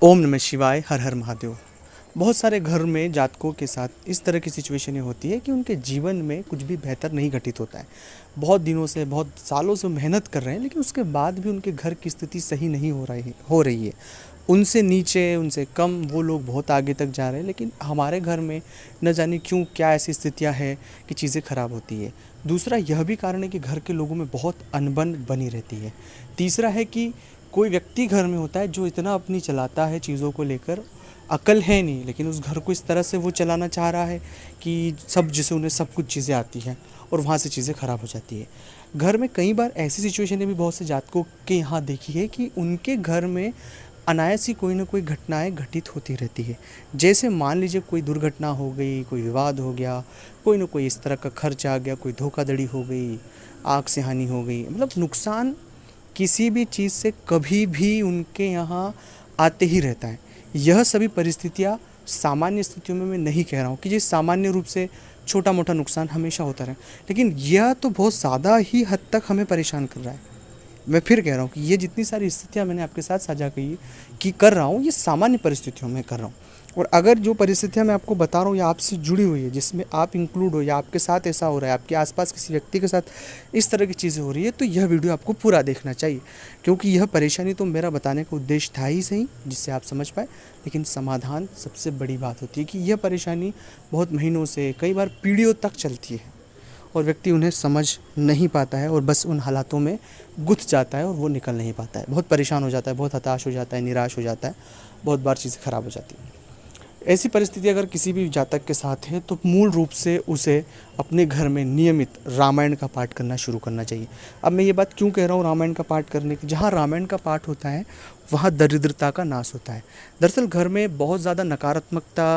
ओम नमः शिवाय, हर हर महादेव। बहुत सारे घर में जातकों के साथ इस तरह की सिचुएशनें होती है कि उनके जीवन में कुछ भी बेहतर नहीं घटित होता है। बहुत दिनों से, बहुत सालों से मेहनत कर रहे हैं, लेकिन उसके बाद भी उनके घर की स्थिति सही नहीं हो रही है। उनसे नीचे, उनसे कम वो लोग बहुत आगे तक जा रहे हैं, लेकिन हमारे घर में न जाने क्यों क्या ऐसी स्थितियाँ हैं कि चीज़ें ख़राब होती है। दूसरा यह भी कारण है कि घर के लोगों में बहुत अनबन बनी रहती है। तीसरा है कि कोई व्यक्ति घर में होता है जो इतना अपनी चलाता है चीज़ों को लेकर, अकल है नहीं, लेकिन उस घर को इस तरह से वो चलाना चाह रहा है कि सब, जैसे उन्हें सब कुछ चीज़ें आती हैं और वहाँ से चीज़ें ख़राब हो जाती है। घर में कई बार ऐसी सिचुएशनें भी बहुत से जातकों के यहाँ देखी है कि उनके घर में अनायास ही कोई ना कोई घटनाएं घटित होती रहती है। जैसे मान लीजिए कोई दुर्घटना हो गई, कोई विवाद हो गया, कोई ना कोई इस तरह का खर्च आ गया, कोई धोखाधड़ी हो गई, आग से हानि हो गई, मतलब नुकसान किसी भी चीज़ से कभी भी उनके यहाँ आते ही रहता है। यह सभी परिस्थितियाँ सामान्य स्थितियों में मैं नहीं कह रहा हूँ कि जी सामान्य रूप से छोटा मोटा नुकसान हमेशा होता रहे, लेकिन यह तो बहुत ज़्यादा ही हद तक हमें परेशान कर रहा है। मैं फिर कह रहा हूँ कि ये जितनी सारी स्थितियाँ मैंने आपके साथ साझा की कि कर रहा हूँ, ये सामान्य परिस्थितियों में कर रहा हूँ। और अगर जो परिस्थितियाँ मैं आपको बता रहा हूँ या आपसे जुड़ी हुई है, जिसमें आप इंक्लूड हो या आपके साथ ऐसा हो रहा है, आपके आसपास किसी व्यक्ति के साथ इस तरह की चीज़ें हो रही है, तो यह वीडियो आपको पूरा देखना चाहिए, क्योंकि यह परेशानी तो मेरा बताने का उद्देश्य था ही सही, जिससे आप समझ पाए, लेकिन समाधान सबसे बड़ी बात होती है कि यह परेशानी बहुत महीनों से, कई बार पीढ़ियों तक चलती है और व्यक्ति उन्हें समझ नहीं पाता है और बस उन हालातों में गुथ जाता है और वो निकल नहीं पाता है, बहुत परेशान हो जाता है, बहुत हताश हो जाता है, निराश हो जाता है, बहुत बार चीज़ें ख़राब हो जाती हैं। ऐसी परिस्थिति अगर किसी भी जातक के साथ है तो मूल रूप से उसे अपने घर में नियमित रामायण का पाठ करना शुरू करना चाहिए। अब मैं ये बात क्यों कह रहा हूँ रामायण का पाठ करने की? जहाँ रामायण का पाठ होता है वहाँ दरिद्रता का नाश होता है। दरअसल घर में बहुत ज़्यादा नकारात्मकता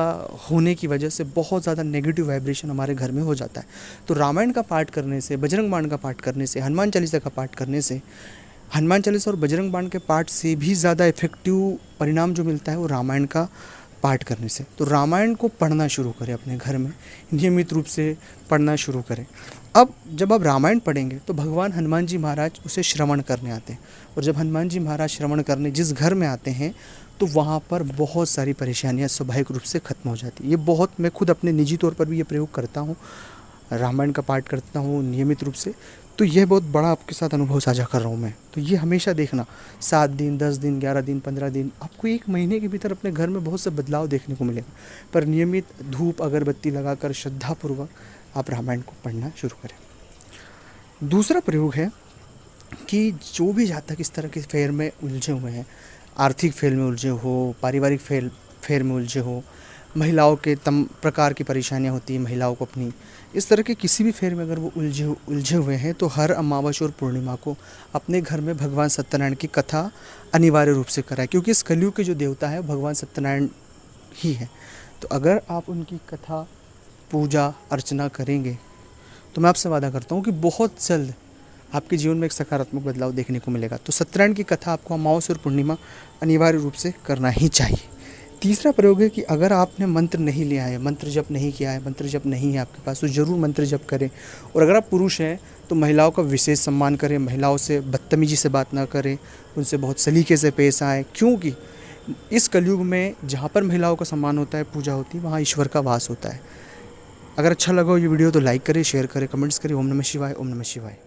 होने की वजह से बहुत ज़्यादा नेगेटिव वाइब्रेशन हमारे घर में हो जाता है। तो रामायण का पाठ करने से, बजरंग बाण का पाठ करने से, हनुमान चालीसा का पाठ करने से, हनुमान चालीसा और बजरंग बाण के पाठ से भी ज़्यादा इफेक्टिव परिणाम जो मिलता है वो रामायण का पाठ करने से। तो रामायण को पढ़ना शुरू करें, अपने घर में नियमित रूप से पढ़ना शुरू करें। अब जब आप रामायण पढ़ेंगे तो भगवान हनुमान जी महाराज उसे श्रवण करने आते हैं, और जब हनुमान जी महाराज श्रवण करने जिस घर में आते हैं तो वहाँ पर बहुत सारी परेशानियाँ स्वाभाविक रूप से ख़त्म हो जाती है। ये बहुत, मैं खुद अपने निजी तौर पर भी ये प्रयोग करता हूँ, रामायण का पाठ करता हूँ नियमित रूप से। तो यह बहुत बड़ा आपके साथ अनुभव साझा कर रहा हूँ मैं। तो ये हमेशा देखना, 7 दिन, 10 दिन, 11 दिन, 15 दिन, आपको 1 महीने के भीतर अपने घर में बहुत से बदलाव देखने को मिलेगा। पर नियमित धूप अगरबत्ती लगाकर श्रद्धापूर्वक आप रामायण को पढ़ना शुरू करें। दूसरा प्रयोग है कि जो भी जातक इस तरह के फेर में उलझे हुए हैं, आर्थिक फेर में उलझे हो, पारिवारिक फेर में उलझे हो, महिलाओं के तम प्रकार की परेशानियां होती हैं महिलाओं को अपनी, इस तरह के किसी भी फेर में अगर वो उलझे हुए हैं तो हर अमावस्या और पूर्णिमा को अपने घर में भगवान सत्यनारायण की कथा अनिवार्य रूप से कराएं, क्योंकि इस कलयुग के जो देवता है भगवान सत्यनारायण ही है। तो अगर आप उनकी कथा, पूजा अर्चना करेंगे तो मैं आपसे वादा करता हूँ कि बहुत जल्द आपके जीवन में एक सकारात्मक बदलाव देखने को मिलेगा। तो सत्यनारायण की कथा आपको अमावस्या और पूर्णिमा अनिवार्य रूप से करना ही चाहिए। तीसरा प्रयोग है कि अगर आपने मंत्र नहीं लिया है, मंत्र जप नहीं किया है, मंत्र जप नहीं है आपके पास, तो ज़रूर मंत्र जप करें। और अगर आप पुरुष हैं तो महिलाओं का विशेष सम्मान करें, महिलाओं से बदतमीजी से बात ना करें, उनसे बहुत सलीके से पेश आएँ, क्योंकि इस कलयुग में जहाँ पर महिलाओं का सम्मान होता है, पूजा होती है, वहाँ ईश्वर का वास होता है। अगर अच्छा लगा हो ये वीडियो तो लाइक करें, शेयर करें, कमेंट्स करें। ओम नमः शिवाय, ओम नमः शिवाय।